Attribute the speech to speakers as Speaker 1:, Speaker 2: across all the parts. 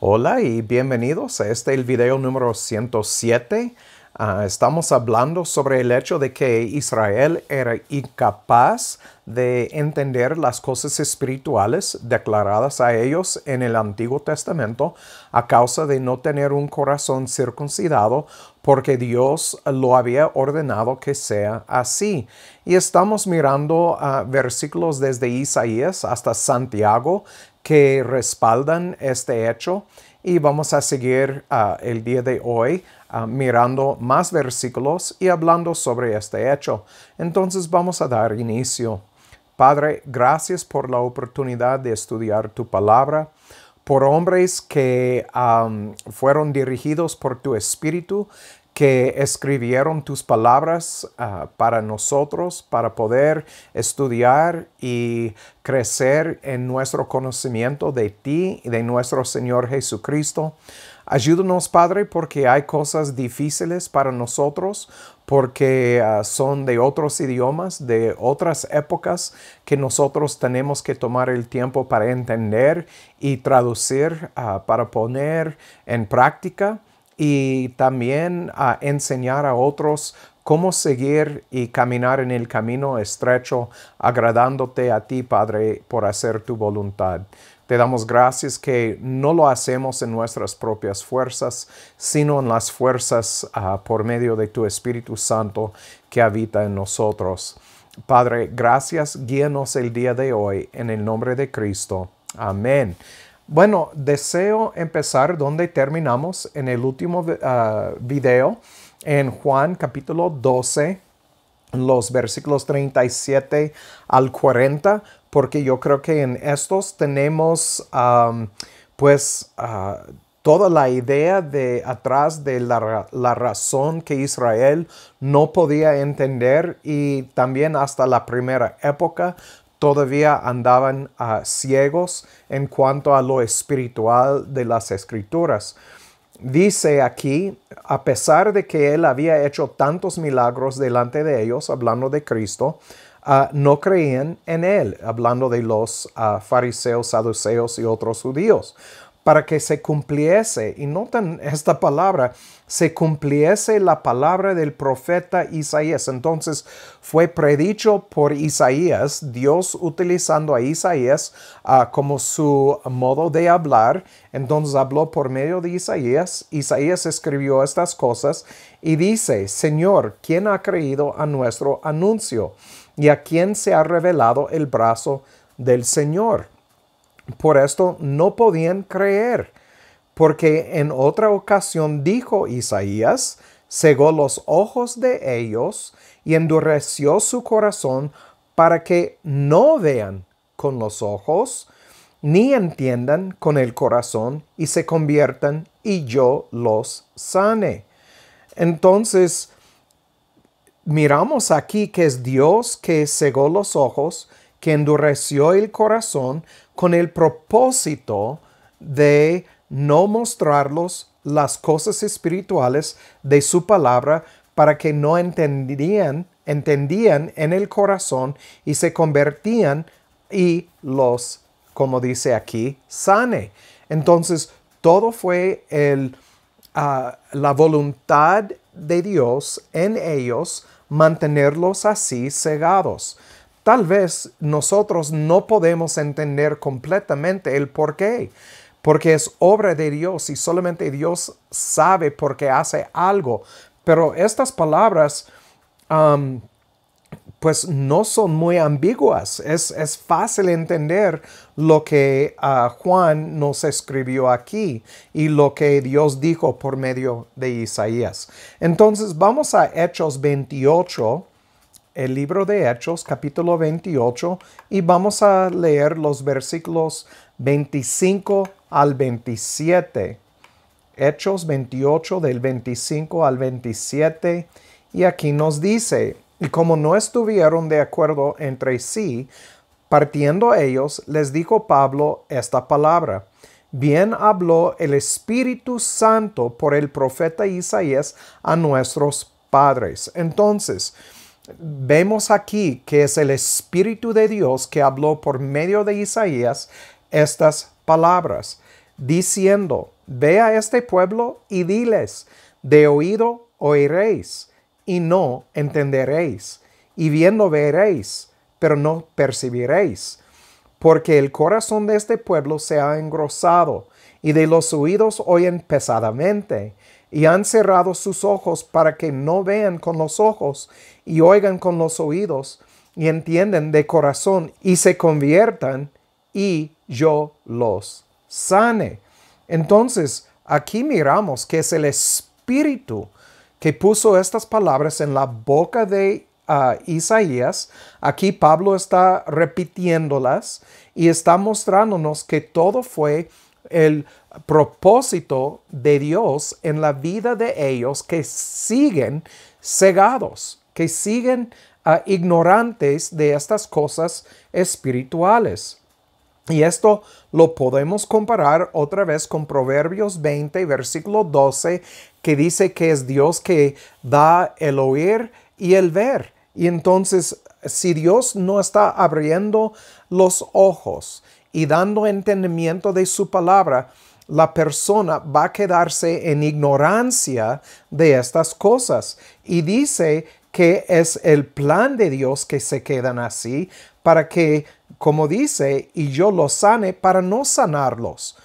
Speaker 1: Hola y bienvenidos a el video número 107. Estamos hablando sobre el hecho de que Israel era incapaz de entender las cosas espirituales declaradas a ellos en el Antiguo Testamento a causa de no tener un corazón circuncidado, porque Dios lo había ordenado que sea así. Y estamos mirando versículos desde Isaías hasta Santiago que respaldan este hecho, y vamos a seguir el día de hoy mirando más versículos y hablando sobre este hecho. Entonces vamos a dar inicio. Padre, gracias por la oportunidad de estudiar tu palabra, por hombres que fueron dirigidos por tu Espíritu, que escribieron tus palabras para nosotros, para poder estudiar y crecer en nuestro conocimiento de ti y de nuestro Señor Jesucristo. Ayúdanos, Padre, porque hay cosas difíciles para nosotros, porque son de otros idiomas, de otras épocas, que nosotros tenemos que tomar el tiempo para entender y traducir, para poner en práctica, y también enseñar a otros cómo seguir y caminar en el camino estrecho, agradándote a ti, Padre, por hacer tu voluntad. Te damos gracias que no lo hacemos en nuestras propias fuerzas, sino en las fuerzas por medio de tu Espíritu Santo que habita en nosotros. Padre, gracias, guíanos el día de hoy en el nombre de Cristo. Amén. Bueno, deseo empezar donde terminamos en el último video, en Juan capítulo 12, los versículos 37 al 40, porque yo creo que en estos tenemos toda la idea de atrás de la razón que Israel no podía entender, y también hasta la primera época todavía andaban ciegos en cuanto a lo espiritual de las Escrituras. Dice aquí, a pesar de que él había hecho tantos milagros delante de ellos, hablando de Cristo, no creían en él, hablando de los fariseos, saduceos y otros judíos, para que se cumpliese, y noten esta palabra, se cumpliese la palabra del profeta Isaías. Entonces fue predicho por Isaías, Dios utilizando a Isaías como su modo de hablar. Entonces habló por medio de Isaías. Isaías escribió estas cosas y dice: Señor, ¿quién ha creído a nuestro anuncio? ¿Y a quién se ha revelado el brazo del Señor? Por esto no podían creer, porque en otra ocasión dijo Isaías: cegó los ojos de ellos y endureció su corazón, para que no vean con los ojos, ni entiendan con el corazón, y se conviertan, y yo los sane. Entonces, miramos aquí que es Dios que cegó los ojos, que endureció el corazón, con el propósito de no mostrarlos las cosas espirituales de su palabra, para que no entendían en el corazón y se convertían, y los, como dice aquí, sane. Entonces, todo fue la voluntad de Dios en ellos, mantenerlos así cegados. Tal vez nosotros no podemos entender completamente el por qué, porque es obra de Dios y solamente Dios sabe por qué hace algo. Pero estas palabras pues no son muy ambiguas. Es fácil entender lo que Juan nos escribió aquí y lo que Dios dijo por medio de Isaías. Entonces vamos a Hechos 28, el libro de Hechos, capítulo 28, y vamos a leer los versículos 25 al 27. Hechos 28, del 25 al 27, y aquí nos dice: y como no estuvieron de acuerdo entre sí, partiendo ellos, les dijo Pablo esta palabra: bien habló el Espíritu Santo por el profeta Isaías a nuestros padres. Entonces, vemos aquí que es el Espíritu de Dios que habló por medio de Isaías estas palabras, diciendo: ve a este pueblo y diles, de oído oiréis, y no entenderéis, y viendo veréis, pero no percibiréis. Porque el corazón de este pueblo se ha engrosado, y de los oídos oyen pesadamente, y han cerrado sus ojos para que no vean con los ojos, y oigan con los oídos, y entienden de corazón, y se conviertan, y yo los sane. Entonces, aquí miramos que es el Espíritu que puso estas palabras en la boca de Isaías. Aquí Pablo está repitiéndolas y está mostrándonos que todo fue el propósito de Dios en la vida de ellos que siguen cegados, que siguen ignorantes de estas cosas espirituales. Y esto lo podemos comparar otra vez con Proverbios 20, versículo 12, que dice que es Dios que da el oír y el ver. Y entonces, si Dios no está abriendo los ojos y dando entendimiento de su palabra, la persona va a quedarse en ignorancia de estas cosas. Y dice que es el plan de Dios que se quedan así para que, como dice, y yo los sane para no sanarlos.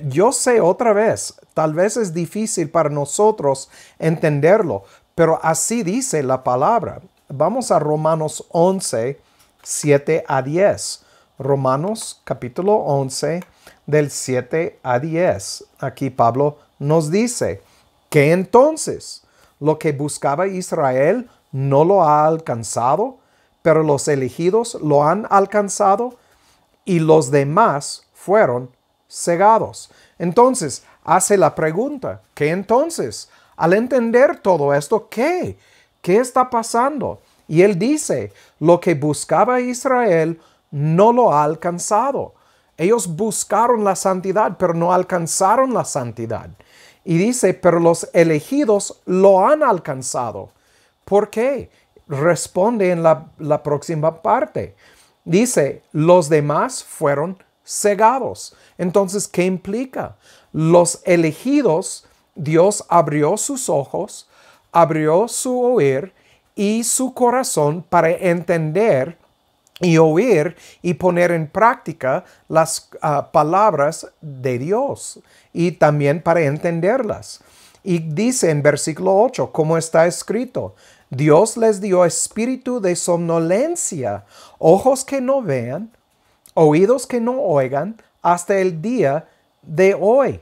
Speaker 1: Yo sé otra vez, tal vez es difícil para nosotros entenderlo, pero así dice la palabra. Vamos a Romanos 11, 7 a 10. Romanos capítulo 11, del 7 a 10. Aquí Pablo nos dice que entonces lo que buscaba Israel no lo ha alcanzado, pero los elegidos lo han alcanzado y los demás fueron cegados. Entonces, hace la pregunta, ¿qué entonces? Al entender todo esto, ¿qué? ¿Qué está pasando? Y él dice, lo que buscaba Israel no lo ha alcanzado. Ellos buscaron la santidad, pero no alcanzaron la santidad. Y dice, pero los elegidos lo han alcanzado. ¿Por qué? Responde en la próxima parte. Dice, los demás fueron cegados. Entonces, ¿qué implica? Los elegidos, Dios abrió sus ojos, abrió su oír y su corazón para entender y oír y poner en práctica las palabras de Dios y también para entenderlas. Y dice en versículo 8, como está escrito, Dios les dio espíritu de somnolencia, ojos que no vean, oídos que no oigan, hasta el día de hoy.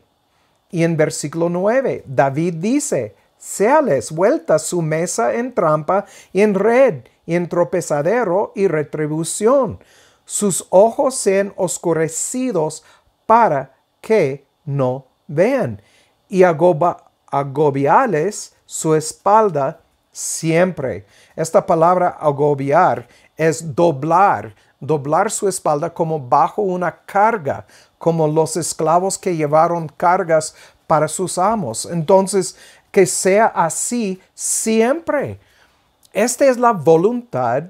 Speaker 1: Y en versículo 9, David dice, séales vuelta su mesa en trampa y en red, y en tropezadero y retribución. Sus ojos sean oscurecidos para que no vean, y agobiales su espalda siempre. Esta palabra agobiar es doblar su espalda como bajo una carga, como los esclavos que llevaron cargas para sus amos. Entonces, que sea así siempre. Esta es la voluntad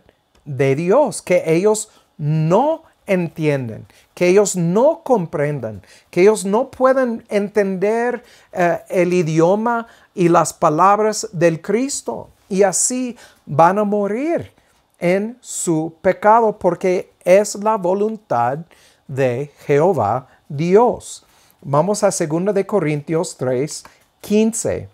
Speaker 1: de Dios, que ellos no entienden, que ellos no comprendan, que ellos no pueden entender el idioma y las palabras del Cristo. Y así van a morir en su pecado, porque es la voluntad de Jehová Dios. Vamos a 2 de Corintios 3, 15.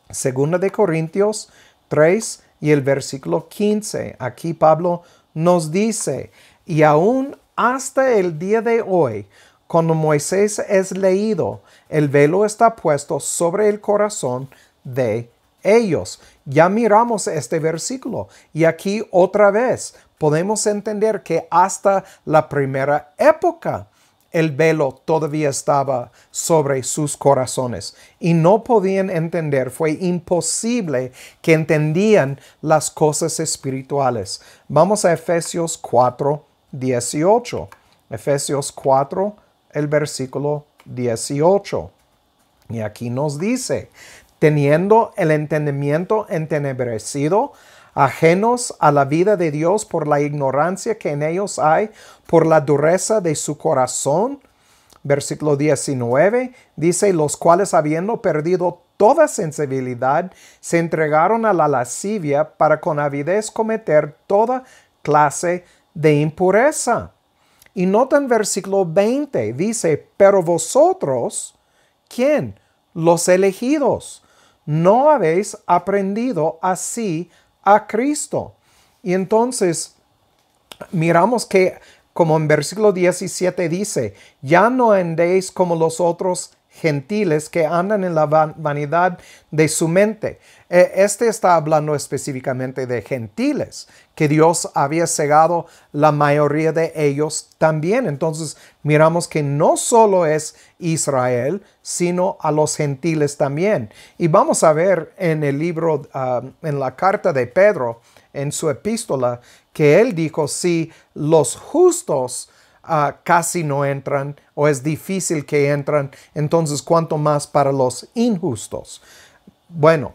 Speaker 1: 2 de Corintios 3 y el versículo 15. Aquí Pablo nos dice, y aún hasta el día de hoy, cuando Moisés es leído, el velo está puesto sobre el corazón de ellos. Ya miramos este versículo y aquí otra vez podemos entender que hasta la primera época el velo todavía estaba sobre sus corazones y no podían entender. Fue imposible que entendían las cosas espirituales. Vamos a Efesios 4, 18. Efesios 4, el versículo 18. Y aquí nos dice, teniendo el entendimiento entenebrecido, ajenos a la vida de Dios por la ignorancia que en ellos hay, por la dureza de su corazón, versículo 19, dice, los cuales habiendo perdido toda sensibilidad, se entregaron a la lascivia para con avidez cometer toda clase de impureza. Y notan versículo 20, dice, pero vosotros, ¿quién? Los elegidos, no habéis aprendido así a Cristo. Y entonces miramos que, como en versículo 17 dice, ya no andéis como los otros gentiles que andan en la vanidad de su mente. Este está hablando específicamente de gentiles, que Dios había cegado la mayoría de ellos también. Entonces miramos que no solo es Israel, sino a los gentiles también. Y vamos a ver en el libro, en la carta de Pedro, en su epístola, que él dijo, si los justos casi no entran o es difícil que entran, entonces cuánto más para los injustos. Bueno,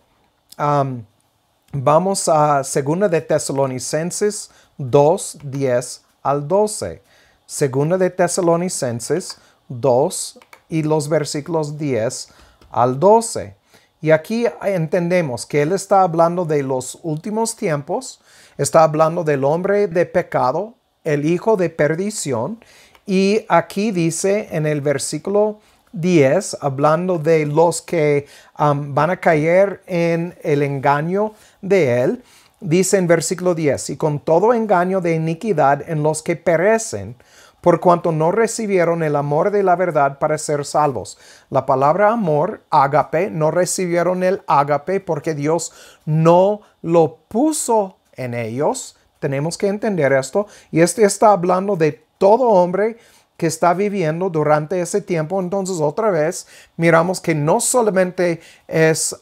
Speaker 1: vamos a 2 de Tesalonicenses 2, 10 al 12. 2 de Tesalonicenses 2 y los versículos 10 al 12. Y aquí entendemos que él está hablando de los últimos tiempos, está hablando del hombre de pecado, el hijo de perdición, y aquí dice en el versículo 10, hablando de los que van a caer en el engaño de él, dice en versículo 10, y con todo engaño de iniquidad en los que perecen, por cuanto no recibieron el amor de la verdad para ser salvos. La palabra amor, ágape, no recibieron el ágape porque Dios no lo puso en ellos. Tenemos que entender esto. Y está hablando de todo hombre que está viviendo durante ese tiempo. Entonces, otra vez, miramos que no solamente es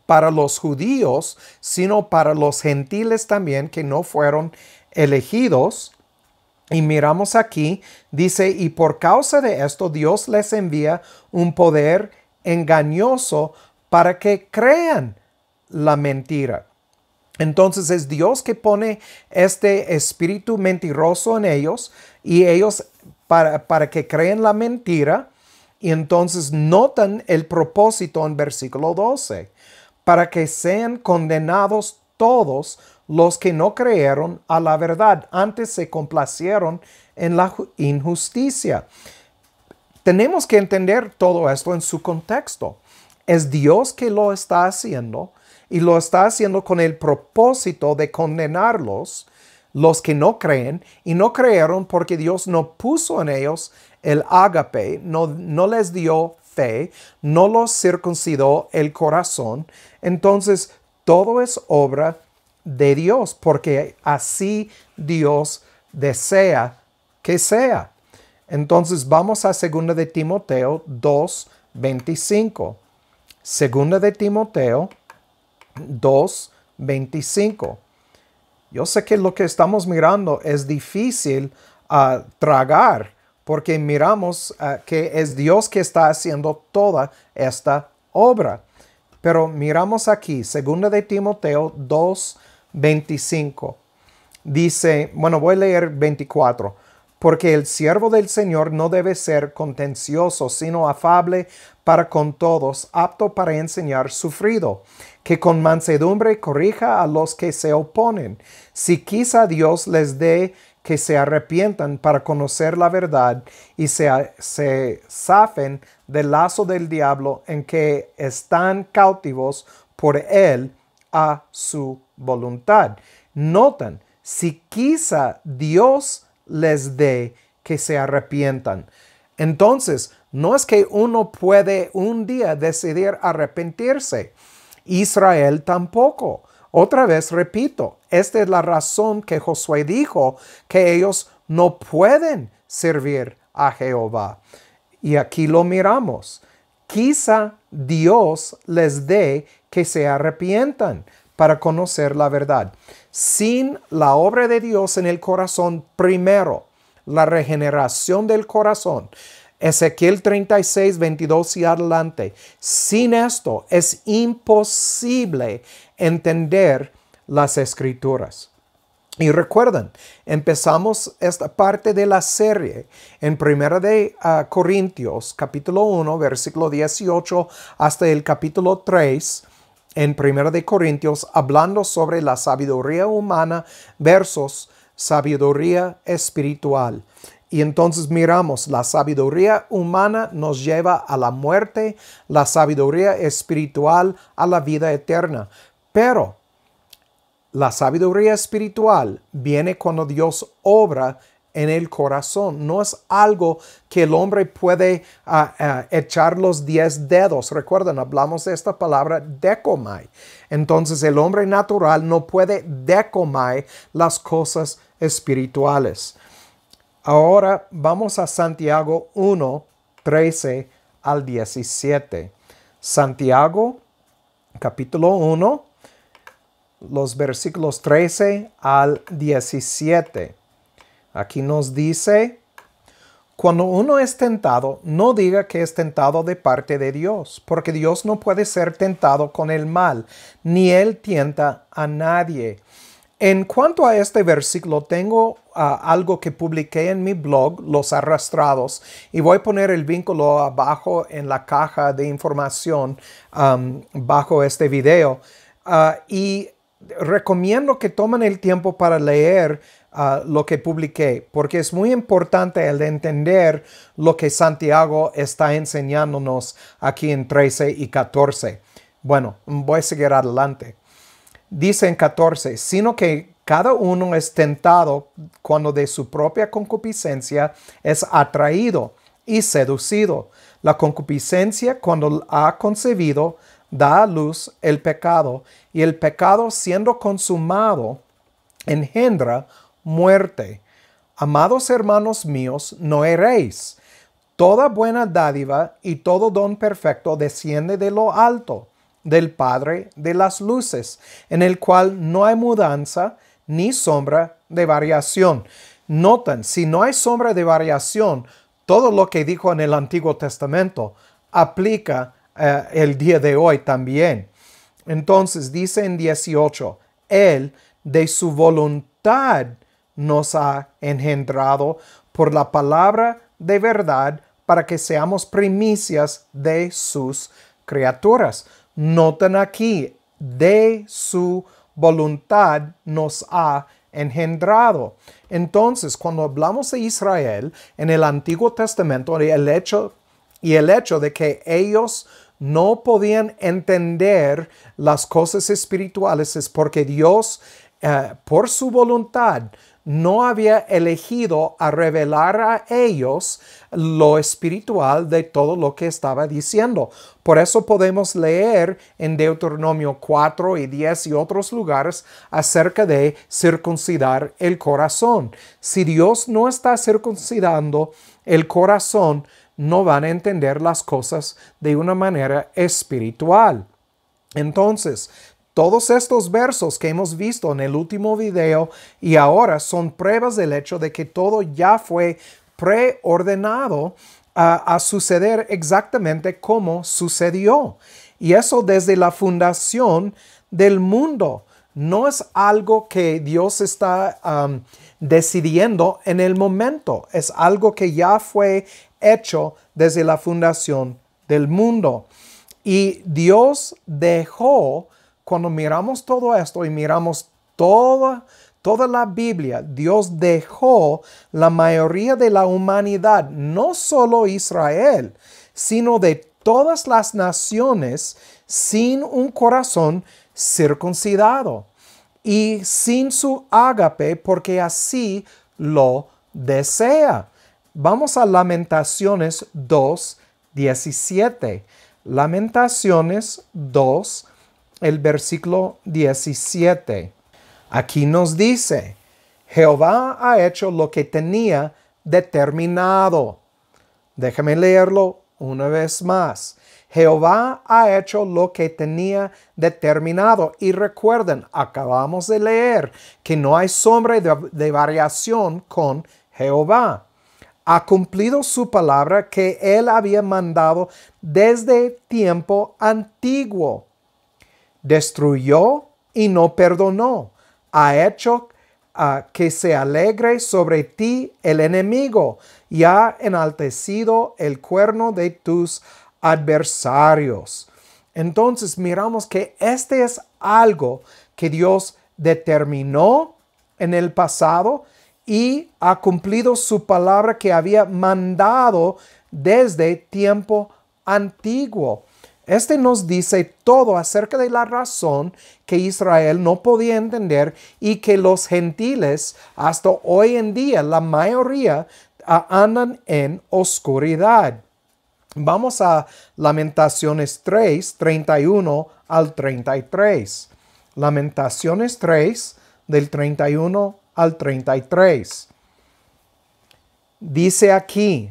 Speaker 1: para los judíos, sino para los gentiles también que no fueron elegidos. Y miramos aquí, dice, y por causa de esto Dios les envía un poder engañoso para que crean la mentira. Entonces es Dios que pone este espíritu mentiroso en ellos y ellos para que creen la mentira. Y entonces notan el propósito en versículo 12, para que sean condenados todos los que no creyeron a la verdad, antes se complacieron en la injusticia. Tenemos que entender todo esto en su contexto. Es Dios que lo está haciendo y lo está haciendo con el propósito de condenarlos, los que no creen y no creyeron porque Dios no puso en ellos el ágape, no les dio fe, no los circuncidó el corazón. Entonces todo es obra de Dios, porque así Dios desea que sea. Entonces vamos a 2 de Timoteo 2, 25. 2 de Timoteo 2, 25. Yo sé que lo que estamos mirando es difícil tragar, porque miramos que es Dios que está haciendo toda esta obra. Pero miramos aquí, 2 de Timoteo 2, 25. Dice, bueno, voy a leer 24. Porque el siervo del Señor no debe ser contencioso, sino afable para con todos, apto para enseñar, sufrido, que con mansedumbre corrija a los que se oponen. Si quizá Dios les dé que se arrepientan para conocer la verdad y se zafen del lazo del diablo en que están cautivos por él a su voluntad. Notan, si quizá Dios les dé que se arrepientan. Entonces, no es que uno puede un día decidir arrepentirse. Israel tampoco. Otra vez repito, esta es la razón que Josué dijo que ellos no pueden servir a Jehová. Y aquí lo miramos. Quizá Dios les dé que se arrepientan para conocer la verdad. Sin la obra de Dios en el corazón, primero, la regeneración del corazón. Ezequiel 36, 22 y adelante. Sin esto es imposible entender las Escrituras. Y recuerden, empezamos esta parte de la serie en 1 de Corintios, capítulo 1, versículo 18, hasta el capítulo 3, en 1 de Corintios, hablando sobre la sabiduría humana versus sabiduría espiritual. Y entonces miramos, la sabiduría humana nos lleva a la muerte, la sabiduría espiritual a la vida eterna. Pero la sabiduría espiritual viene cuando Dios obra en el corazón. No es algo que el hombre puede echar los 10 dedos. Recuerden, hablamos de esta palabra decomai. Entonces el hombre natural no puede decomai las cosas espirituales. Ahora vamos a Santiago 1, 13 al 17. Santiago, capítulo 1. Los versículos 13 al 17. Aquí nos dice, cuando uno es tentado, no diga que es tentado de parte de Dios, porque Dios no puede ser tentado con el mal, ni Él tienta a nadie. En cuanto a este versículo, tengo algo que publiqué en mi blog, Los Arrastrados, y voy a poner el vínculo abajo en la caja de información bajo este video. Y recomiendo que tomen el tiempo para leer lo que publiqué, porque es muy importante el de entender lo que Santiago está enseñándonos aquí en 13 y 14. Bueno, voy a seguir adelante. Dice en 14, sino que cada uno es tentado cuando de su propia concupiscencia es atraído y seducido. La concupiscencia, cuando ha concebido, da a luz el pecado, y el pecado, siendo consumado, engendra muerte. Amados hermanos míos, no erréis. Toda buena dádiva y todo don perfecto desciende de lo alto, del Padre de las luces, en el cual no hay mudanza ni sombra de variación. Noten, si no hay sombra de variación, todo lo que dijo en el Antiguo Testamento aplica el día de hoy también. Entonces dice en 18, Él de su voluntad nos ha engendrado por la palabra de verdad para que seamos primicias de sus criaturas. Noten aquí, de su voluntad nos ha engendrado. Entonces, cuando hablamos de Israel en el Antiguo Testamento, el hecho de que ellos no podían entender las cosas espirituales es porque Dios, por su voluntad, no había elegido a revelar a ellos lo espiritual de todo lo que estaba diciendo. Por eso podemos leer en Deuteronomio 4 y 10 y otros lugares acerca de circuncidar el corazón. Si Dios no está circuncidando el corazón, no van a entender las cosas de una manera espiritual. Entonces, todos estos versos que hemos visto en el último video y ahora son pruebas del hecho de que todo ya fue preordenado a suceder exactamente como sucedió. Y eso desde la fundación del mundo. No es algo que Dios está decidiendo en el momento. Es algo que ya fue hecho desde la fundación del mundo. Y Dios dejó, cuando miramos todo esto y miramos toda la Biblia, Dios dejó la mayoría de la humanidad, no solo Israel, sino de todas las naciones, sin un corazón circuncidado y sin su ágape, porque así lo desea. Vamos a Lamentaciones 2:17. Lamentaciones 2, el versículo 17. Aquí nos dice, Jehová ha hecho lo que tenía determinado. Déjame leerlo una vez más. Jehová ha hecho lo que tenía determinado. Y recuerden, acabamos de leer que no hay sombra de variación con Jehová. Ha cumplido su palabra que Él había mandado desde tiempo antiguo. Destruyó y no perdonó. Ha hecho que se alegre sobre ti el enemigo, y ha enaltecido el cuerno de tus adversarios. Entonces miramos que este es algo que Dios determinó en el pasado y ha cumplido su palabra que había mandado desde tiempo antiguo. Este nos dice todo acerca de la razón que Israel no podía entender y que los gentiles hasta hoy en día, la mayoría, andan en oscuridad. Vamos a Lamentaciones 3, 31 al 33. Lamentaciones 3, del 31 al 33. Dice aquí,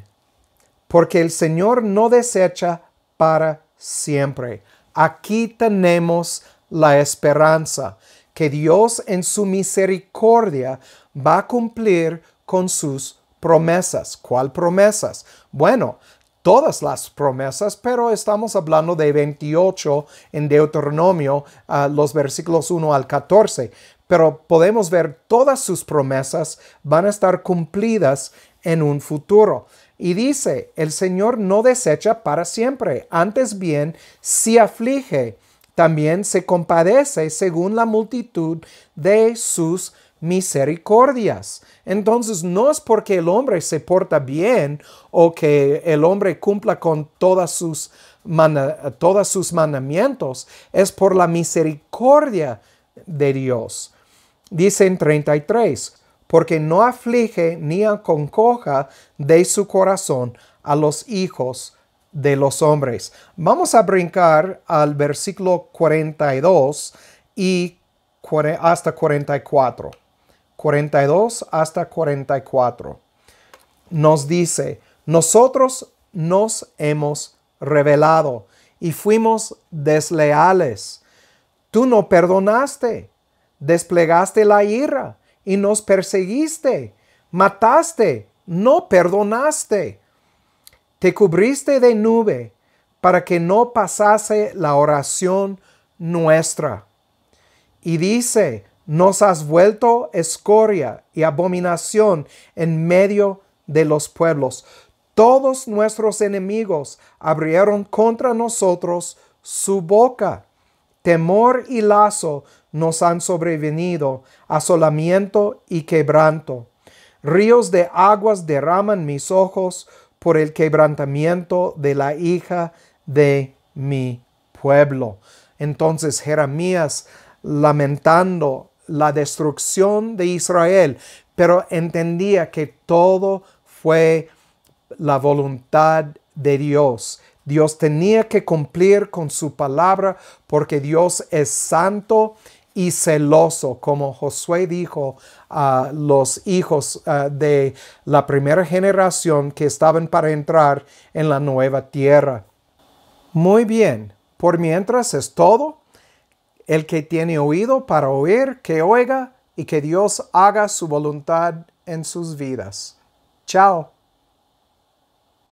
Speaker 1: porque el Señor no desecha para siempre. Aquí tenemos la esperanza que Dios en su misericordia va a cumplir con sus promesas. ¿Cuál promesas? Bueno, todas las promesas, pero estamos hablando de 28 en Deuteronomio, los versículos 1 al 14. Pero podemos ver todas sus promesas van a estar cumplidas en un futuro. Y dice, el Señor no desecha para siempre, antes bien, si aflige, también se compadece según la multitud de sus misericordias. Entonces no es porque el hombre se porta bien o que el hombre cumpla con todos sus mandamientos, es por la misericordia de Dios. Dice en 33, porque no aflige ni acongoja de su corazón a los hijos de los hombres. Vamos a brincar al versículo 42 y hasta 44. 42 hasta 44. Nos dice, nosotros nos hemos rebelado y fuimos desleales. Tú no perdonaste, desplegaste la ira y nos perseguiste, mataste, no perdonaste. Te cubriste de nube para que no pasase la oración nuestra. Y dice, nos has vuelto escoria y abominación en medio de los pueblos. Todos nuestros enemigos abrieron contra nosotros su boca. Temor y lazo nos han sobrevenido, asolamiento y quebranto. Ríos de aguas derraman mis ojos por el quebrantamiento de la hija de mi pueblo. Entonces Jeremías, lamentando la destrucción de Israel, pero entendía que todo fue la voluntad de Dios. Dios tenía que cumplir con su palabra porque Dios es santo y celoso, como Josué dijo a los hijos de la primera generación que estaban para entrar en la nueva tierra. Muy bien, por mientras es todo. El que tiene oído para oír, que oiga y que Dios haga su voluntad en sus vidas. Chao.